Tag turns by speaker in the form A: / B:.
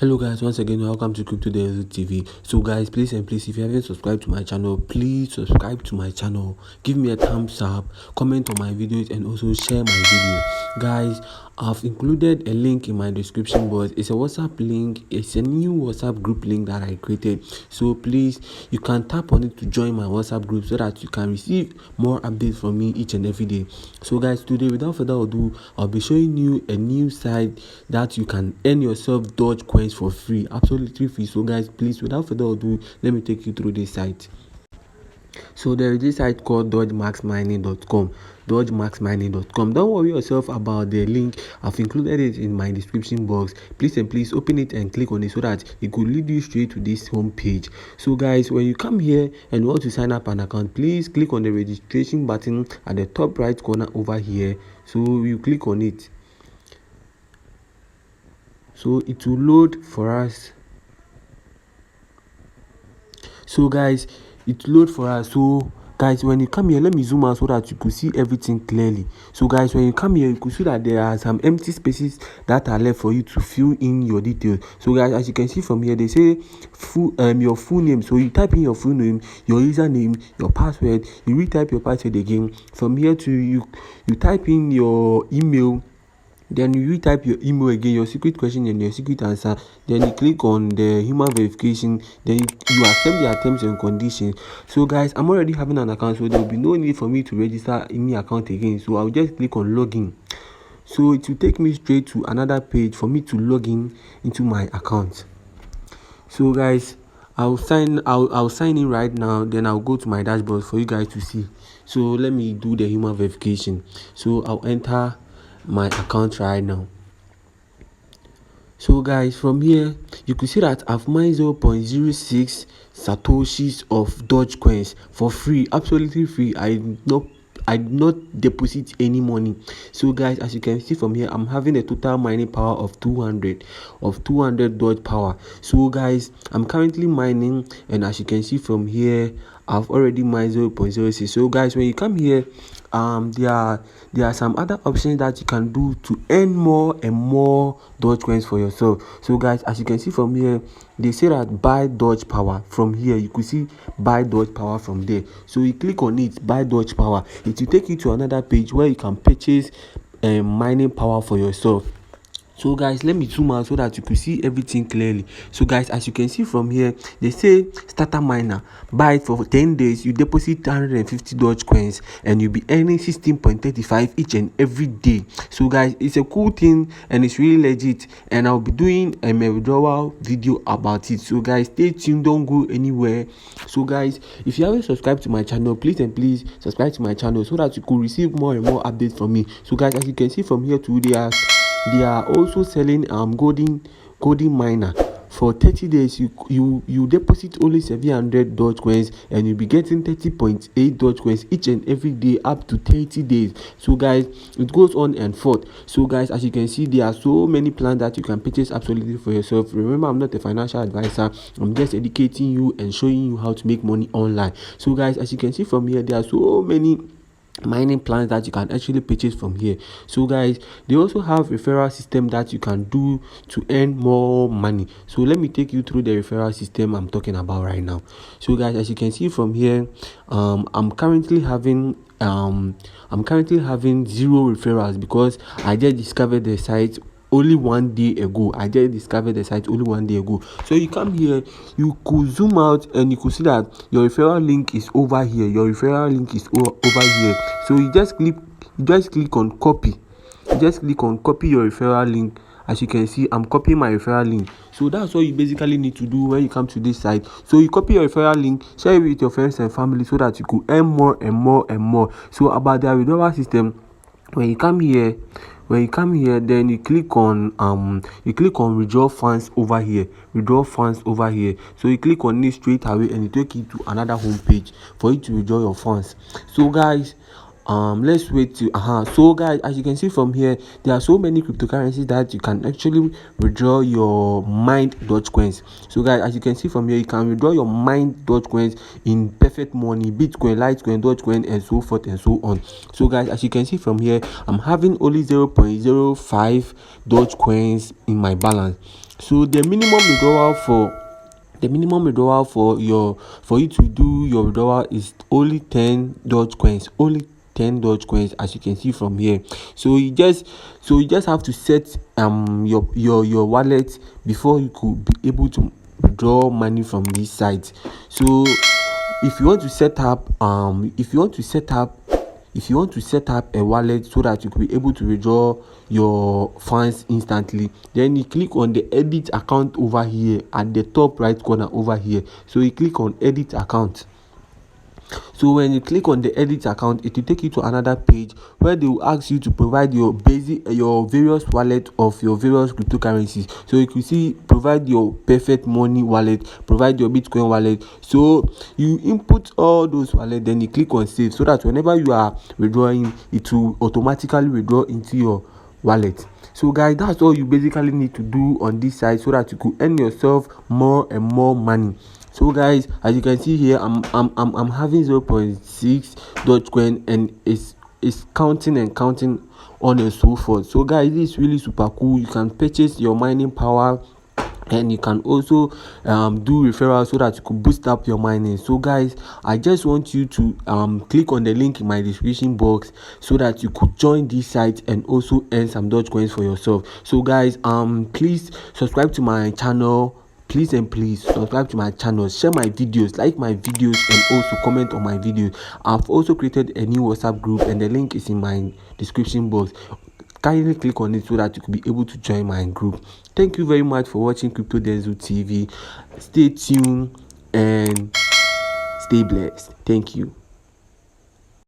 A: Hello guys, once again welcome to Crypto Daily TV. So guys, please if you haven't subscribed to my channel, please subscribe to my channel, give me a thumbs up, comment on my videos, and also share my video. Guys, I've included a link in my description box. It's a WhatsApp link. It's a new WhatsApp group link that I created. So please, you can tap on it to join my WhatsApp group so that you can receive more updates from me each and every day. So guys, today without further ado, I'll be showing you a new site that you can earn yourself Dogecoins for free, absolutely free. So guys, please, without further ado, let me take you through this site. So there is this site called dogemaxmining.com. dogemaxmining.com. Don't worry yourself about the link. I've included it in my description box. Please open it and click on it so that it could lead you straight to this home page. So guys, when you come here and want to sign up an account, please click on the registration button at the top right corner over here. So you click on it. So it will load for us. So guys, it load for us. So guys, when you come here, let me zoom out so that you could see everything clearly. So guys, when you come here, you could see that there are some empty spaces that are left for you to fill in your details. So guys, as you can see from here, they say your full name. So you type in your full name, your username, your password. You retype your password again. From here to you type in your email. Then you retype your email again, your secret question and your secret answer. Then you click on the human verification. Then you accept their terms and conditions. So guys, I'm already having an account, so there will be no need for me to register any account again. So I'll just click on login. So it will take me straight to another page for me to log in into my account. So guys, I'll sign in right now. Then I'll go to my dashboard for you guys to see. So let me do the human verification. So I'll enter my account right now. So guys, from here you can see that I've mined 0.06 satoshis of Dogecoins for free, absolutely free. I did not deposit any money. So guys, as you can see from here, I'm having a total mining power of 200 Doge power. So guys, I'm currently mining, and as you can see from here, I've already mined 0.06. So guys, when you come here, there are some other options that you can do to earn more and more Dogecoins for yourself. So guys, as you can see from here, they say that buy Doge power. From here you could see buy Doge power from there. So you click on it, buy Doge power. It will take you to another page where you can purchase mining power for yourself. So guys, let me zoom out so that you can see everything clearly. So guys, as you can see from here, they say starter miner, buy it for 10 days, you deposit 150 Dogecoins and you'll be earning 16.35 each and every day. So guys, it's a cool thing and it's really legit, and I'll be doing a withdrawal video about it. So guys, stay tuned, don't go anywhere. So guys, if you haven't subscribed to my channel, please subscribe to my channel so that you could receive more and more updates from me. So guys, as you can see from here too, they are also selling golden miner. For 30 days you deposit only 700 Dogecoins and you'll be getting 30.8 Dogecoins each and every day up to 30 days. So guys, it goes on and forth. So guys, as you can see, there are so many plans that you can purchase absolutely for yourself. Remember, I'm not a financial advisor. I'm just educating you and showing you how to make money online. So guys, as you can see from here, there are so many mining plans that you can actually purchase from here. So guys, they also have referral system that you can do to earn more money. So let me take you through the referral system I'm talking about right now. So guys, as you can see from here, I'm currently having 0 referrals because I just discovered the site only 1 day ago. So you come here, you could zoom out and you could see that your referral link is over here. Over here. So you just click on copy. Copy your referral link. As you can see, I'm copying my referral link. So that's what you basically need to do when you come to this site. So you copy your referral link, share it with your friends and family so that you could earn more and more and more. So about the withdrawal system, when you come here, then you click on withdraw funds over here. So you click on it straight away and it take you to another home page for you to withdraw your funds. So guys, let's wait till so guys, as you can see from here, there are so many cryptocurrencies that you can actually withdraw your mined Dogecoins. So guys, as you can see from here, you can withdraw your mined Dogecoins in perfect money, Bitcoin, Litecoin, Dogecoin, and so forth and so on. So guys, as you can see from here, I'm having only 0.05 Dogecoins in my balance. So the minimum withdrawal for you to do your withdrawal is only 10 Dogecoins, only 10 Dogecoins, as you can see from here. So you just have to set your wallet before you could be able to withdraw money from this site. So if you want to set up a wallet so that you could be able to withdraw your funds instantly, then you click on the edit account over here at the top right corner over here. So you click on edit account. So when you click on the edit account, it will take you to another page where they will ask you to provide your various wallet of your various cryptocurrencies. So you can see provide your perfect money wallet, provide your Bitcoin wallet. So you input all those wallet, then you click on save, so that whenever you are withdrawing, it will automatically withdraw into your wallet. So guys, that's all you basically need to do on this side so that you could earn yourself more and more money. So guys, as you can see here, I'm having 0.6 Dogecoin, and it's counting and counting on and so forth. So guys, this is really super cool. You can purchase your mining power, and you can also do referrals so that you could boost up your mining. So guys, I just want you to click on the link in my description box so that you could join this site and also earn some Dogecoins for yourself. So guys, please subscribe to my channel. Please subscribe to my channel, share my videos, like my videos, and also comment on my videos. I've also created a new WhatsApp group, and the link is in my description box. Kindly click on it so that you could be able to join my group. Thank you very much for watching Crypto Denzel TV. Stay tuned and stay blessed. Thank you.